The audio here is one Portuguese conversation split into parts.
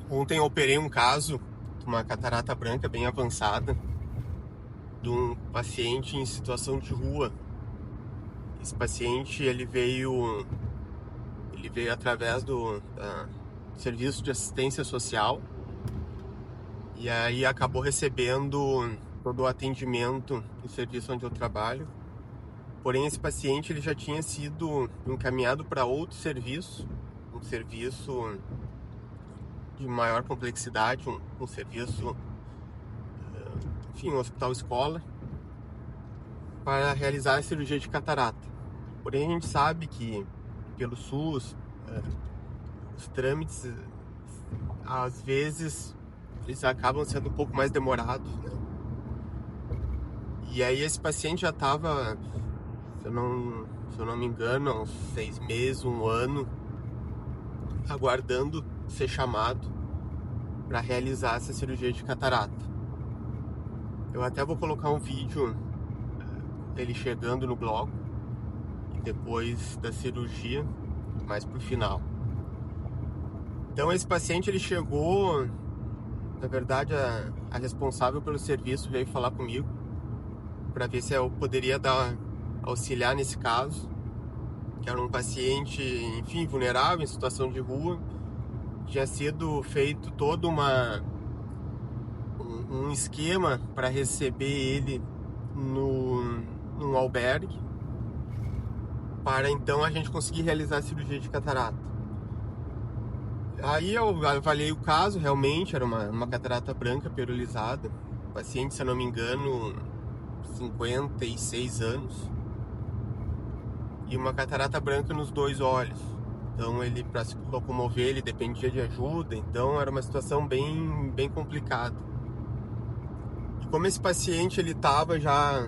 Ontem eu operei um caso de uma catarata branca bem avançada de um paciente em situação de rua. Esse paciente ele veio através do serviço de assistência social e aí acabou recebendo todo o atendimento no serviço onde eu trabalho. Porém, esse paciente ele já tinha sido encaminhado para outro serviço, um serviço de maior complexidade, um serviço, enfim, um hospital escola, para realizar a cirurgia de catarata. Porém, a gente sabe que pelo SUS, os trâmites, às vezes, eles acabam sendo um pouco mais demorados, né? E aí esse paciente já estava, se eu não me engano, há uns 6 meses, 1 ano, aguardando ser chamado para realizar essa cirurgia de catarata. Eu até vou colocar um vídeo dele chegando no bloco e depois da cirurgia, mais pro final. Então esse paciente ele chegou, na verdade a responsável pelo serviço veio falar comigo para ver se eu poderia auxiliar nesse caso, que era um paciente, enfim, vulnerável, em situação de rua. Tinha sido feito todo um esquema para receber ele num albergue, para então a gente conseguir realizar a cirurgia de catarata. Aí eu avaliei o caso, realmente era uma catarata branca perolizada. O paciente, se eu não me engano, 56 anos. E uma catarata branca nos 2 olhos. Então ele, para se locomover, ele dependia de ajuda. Então era uma situação bem complicada. E como esse paciente ele estava já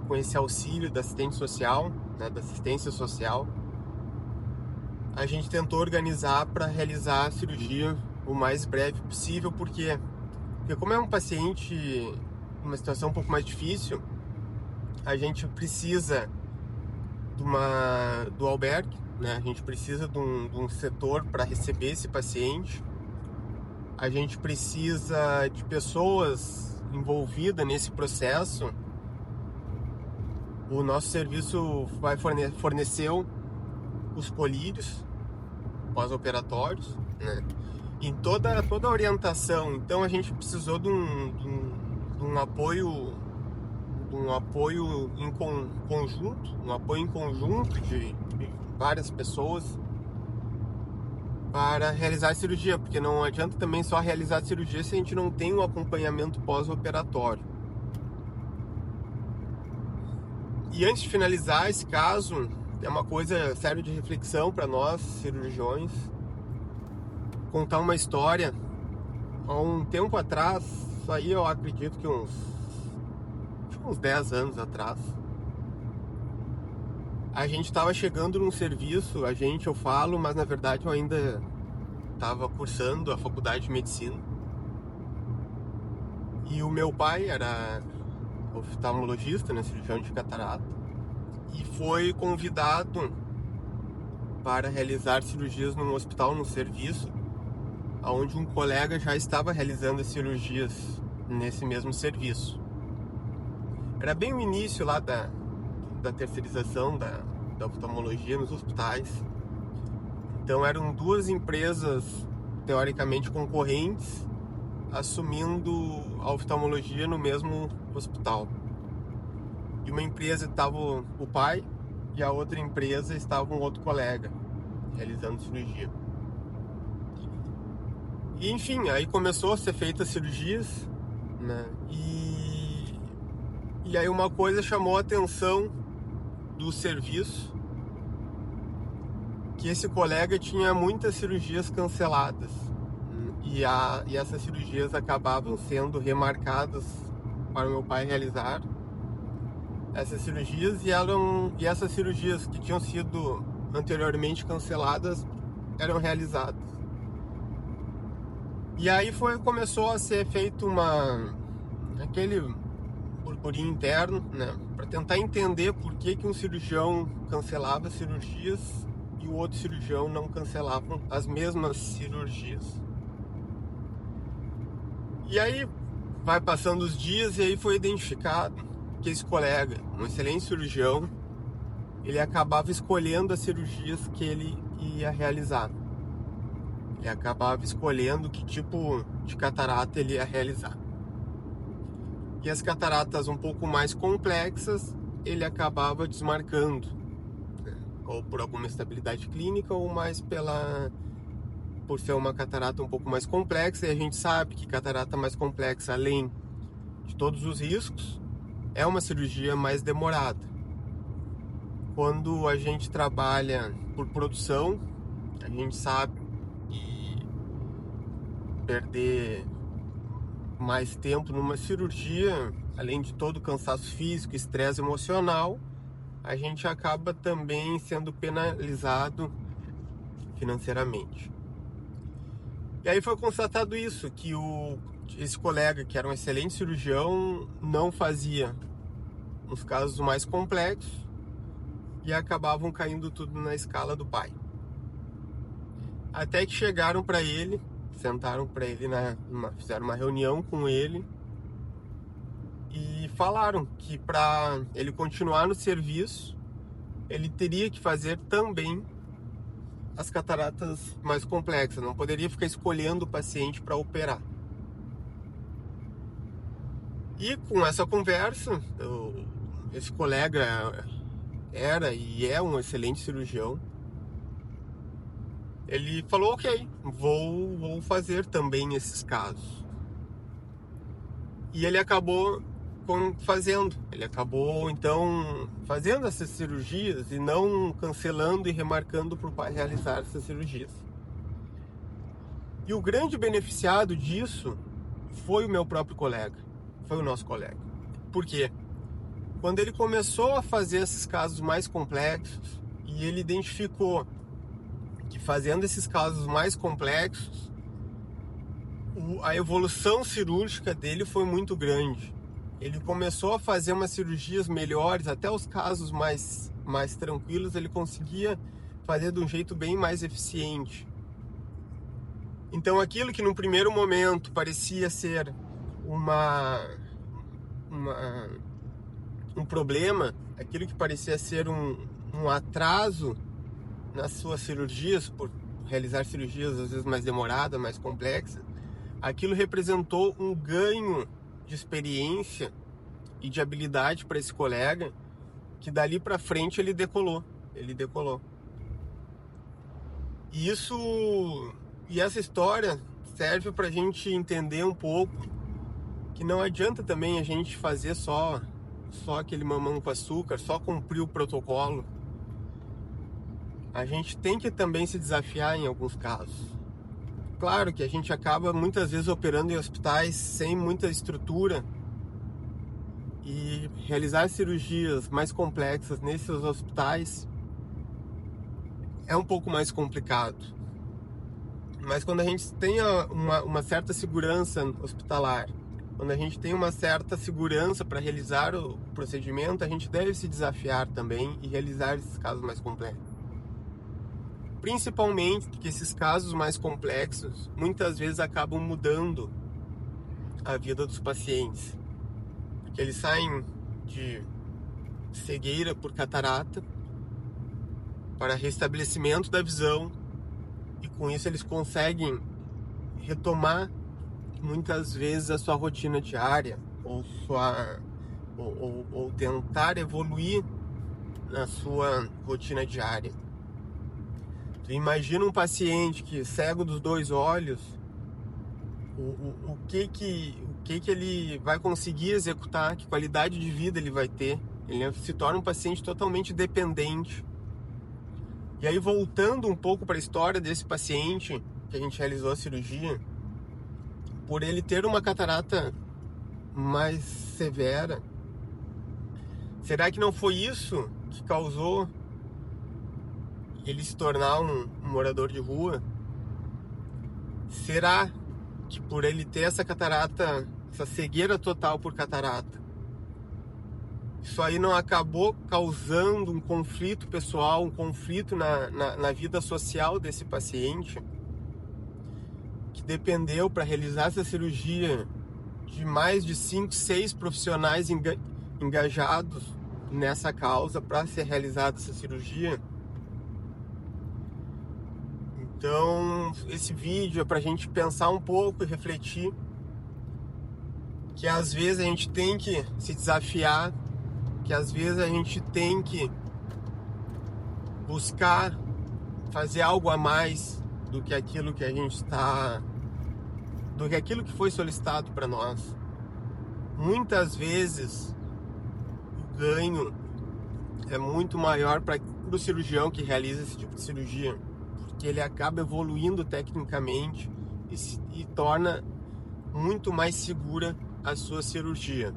com esse auxílio da assistente social, né, da assistência social, a gente tentou organizar para realizar a cirurgia o mais breve possível. Porque como é um paciente em uma situação um pouco mais difícil, a gente precisa do albergue, né? A gente precisa de um setor para receber esse paciente. A gente precisa de pessoas envolvidas nesse processo. O nosso serviço vai fornecer os colírios pós-operatórios, né? Em toda a orientação. Então a gente precisou de um apoio em conjunto, um apoio em conjunto de várias pessoas para realizar a cirurgia, porque não adianta também só realizar a cirurgia se a gente não tem um acompanhamento pós-operatório. E antes de finalizar esse caso, é uma coisa séria de reflexão para nós, cirurgiões, contar uma história. Há um tempo atrás, isso aí eu acredito que uns 10 anos atrás, a gente estava chegando num serviço, eu falo, mas na verdade eu ainda estava cursando a faculdade de medicina. E o meu pai era oftalmologista, né, cirurgião de catarata, e foi convidado para realizar cirurgias num hospital, num serviço, onde um colega já estava realizando as cirurgias nesse mesmo serviço. Era bem o início lá da terceirização da oftalmologia nos hospitais. Então eram 2 empresas teoricamente concorrentes assumindo a oftalmologia no mesmo hospital. E uma empresa estava o pai e a outra empresa estava um outro colega realizando cirurgia. E enfim, aí começou a ser feitas cirurgias, né? E aí uma coisa chamou a atenção do serviço, que esse colega tinha muitas cirurgias canceladas, e essas cirurgias acabavam sendo remarcadas para o meu pai realizar essas cirurgias, e essas cirurgias que tinham sido anteriormente canceladas eram realizadas. E aí começou a ser feito aquele burburinho interno, né, para tentar entender por que um cirurgião cancelava cirurgias e o outro cirurgião não cancelava as mesmas cirurgias. E aí vai passando os dias e aí foi identificado que esse colega, um excelente cirurgião, ele acabava escolhendo as cirurgias que ele ia realizar. Ele acabava escolhendo que tipo de catarata ele ia realizar. E as cataratas um pouco mais complexas, ele acabava desmarcando, né? Ou por alguma instabilidade clínica, ou mais por ser uma catarata um pouco mais complexa. E a gente sabe que catarata mais complexa, além de todos os riscos, é uma cirurgia mais demorada. Quando a gente trabalha por produção, a gente sabe que perder mais tempo numa cirurgia, além de todo o cansaço físico, estresse emocional, a gente acaba também sendo penalizado financeiramente. E aí foi constatado isso, que esse colega, que era um excelente cirurgião, não fazia os casos mais complexos e acabavam caindo tudo na escala do pai. Até que chegaram para ele, sentaram para ele, fizeram uma reunião com ele e falaram que para ele continuar no serviço, ele teria que fazer também as cataratas mais complexas, não poderia ficar escolhendo o paciente para operar. E com essa conversa, esse colega era e é um excelente cirurgião. Ele falou, ok, vou fazer também esses casos. E ele acabou ele acabou então fazendo essas cirurgias e não cancelando e remarcando para o pai realizar essas cirurgias. E o grande beneficiado disso foi o meu próprio colega, foi o nosso colega. Por quê? Quando ele começou a fazer esses casos mais complexos e ele identificou que fazendo esses casos mais complexos, a evolução cirúrgica dele foi muito grande. Ele começou a fazer umas cirurgias melhores, até os casos mais tranquilos ele conseguia fazer de um jeito bem mais eficiente. Então aquilo que no primeiro momento parecia ser um problema, aquilo que parecia ser um atraso nas suas cirurgias, por realizar cirurgias às vezes mais demoradas, mais complexas, aquilo representou um ganho de experiência e de habilidade para esse colega, que dali para frente ele decolou. E essa história serve para a gente entender um pouco que não adianta também a gente fazer só aquele mamão com açúcar, só cumprir o protocolo. A gente tem que também se desafiar em alguns casos. Claro que a gente acaba muitas vezes operando em hospitais sem muita estrutura, e realizar cirurgias mais complexas nesses hospitais é um pouco mais complicado. Mas quando a gente tem uma certa segurança hospitalar, quando a gente tem uma certa segurança para realizar o procedimento, a gente deve se desafiar também e realizar esses casos mais complexos. Principalmente porque esses casos mais complexos muitas vezes acabam mudando a vida dos pacientes. Porque eles saem de cegueira por catarata para restabelecimento da visão, e com isso eles conseguem retomar muitas vezes a sua rotina diária ou tentar evoluir na sua rotina diária. Tu imagina um paciente que é cego dos dois olhos, o que ele vai conseguir executar, que qualidade de vida ele vai ter. Ele se torna um paciente totalmente dependente. E aí, voltando um pouco para a história desse paciente que a gente realizou a cirurgia, por ele ter uma catarata mais severa, será que não foi isso que causou ele se tornar um morador de rua? Será que por ele ter essa catarata, essa cegueira total por catarata, isso aí não acabou causando um conflito pessoal, um conflito na vida social desse paciente, que dependeu para realizar essa cirurgia de mais de 5, 6 profissionais engajados nessa causa para ser realizada essa cirurgia. Então, esse vídeo é para a gente pensar um pouco e refletir que às vezes a gente tem que se desafiar, que às vezes a gente tem que buscar fazer algo a mais do que aquilo que a gente está, do que aquilo que foi solicitado para nós. Muitas vezes o ganho é muito maior para o cirurgião que realiza esse tipo de cirurgia, porque ele acaba evoluindo tecnicamente e torna muito mais segura a sua cirurgia.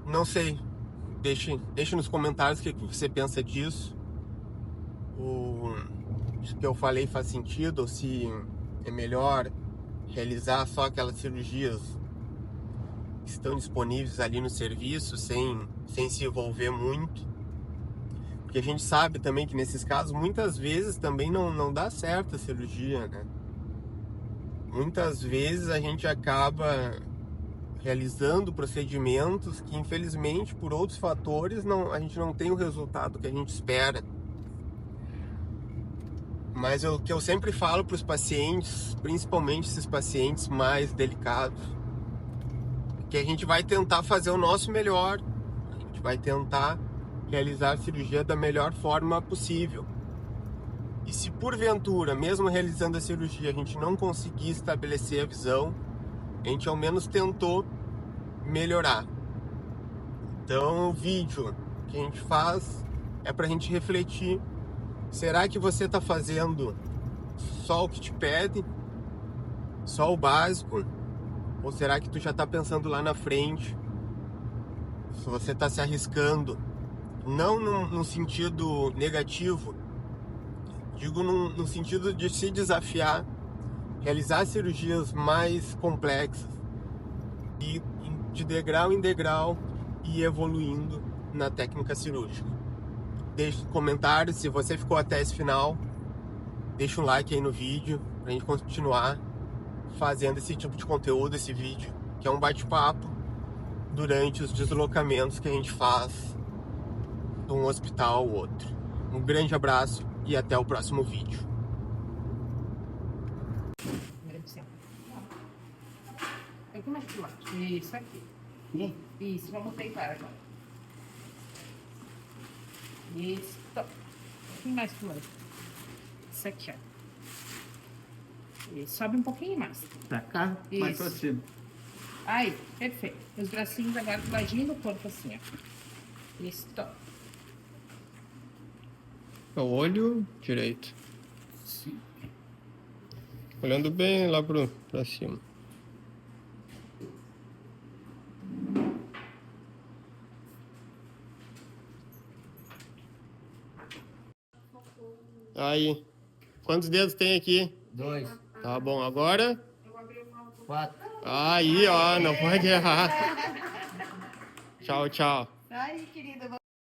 Não sei, deixe nos comentários o que você pensa disso. Se o que eu falei faz sentido, ou se é melhor realizar só aquelas cirurgias que estão disponíveis ali no serviço, sem se envolver muito. Porque a gente sabe também que nesses casos, muitas vezes também não dá certo a cirurgia, né? Muitas vezes a gente acaba realizando procedimentos que, infelizmente, por outros fatores, a gente não tem o resultado que a gente espera. Mas o que eu sempre falo para os pacientes, principalmente esses pacientes mais delicados, que a gente vai tentar fazer o nosso melhor, a gente vai tentar realizar a cirurgia da melhor forma possível. E se porventura, mesmo realizando a cirurgia, a gente não conseguir estabelecer a visão, a gente ao menos tentou melhorar. Então o vídeo que a gente faz é para a gente refletir: será que você está fazendo só o que te pede, só o básico? Ou será que tu já está pensando lá na frente? Se você está se arriscando, não no sentido negativo, digo no sentido de se desafiar, realizar cirurgias mais complexas e de degrau em degrau e evoluindo na técnica cirúrgica. Deixe um comentário se você ficou até esse final, deixa um like aí no vídeo pra gente continuar fazendo esse tipo de conteúdo, esse vídeo, que é um bate-papo durante os deslocamentos que a gente faz de um hospital ao outro. Um grande abraço e até o próximo vídeo. Aqui mais pro lado. Isso aqui. Isso, vamos deitar agora. Isso. Um pouquinho mais pro lado. Isso aqui, ó. Isso, sobe um pouquinho mais. Pra cá, mais pra cima. Aí, perfeito. Os bracinhos agora do ladinho do corpo assim, ó. Isso. O olho direito. Sim. Olhando bem lá pra cima. Aí. Quantos dedos tem aqui? 2, Tá bom, agora? 4. Aí, ó, não pode errar. Tchau, tchau. Ai, querida.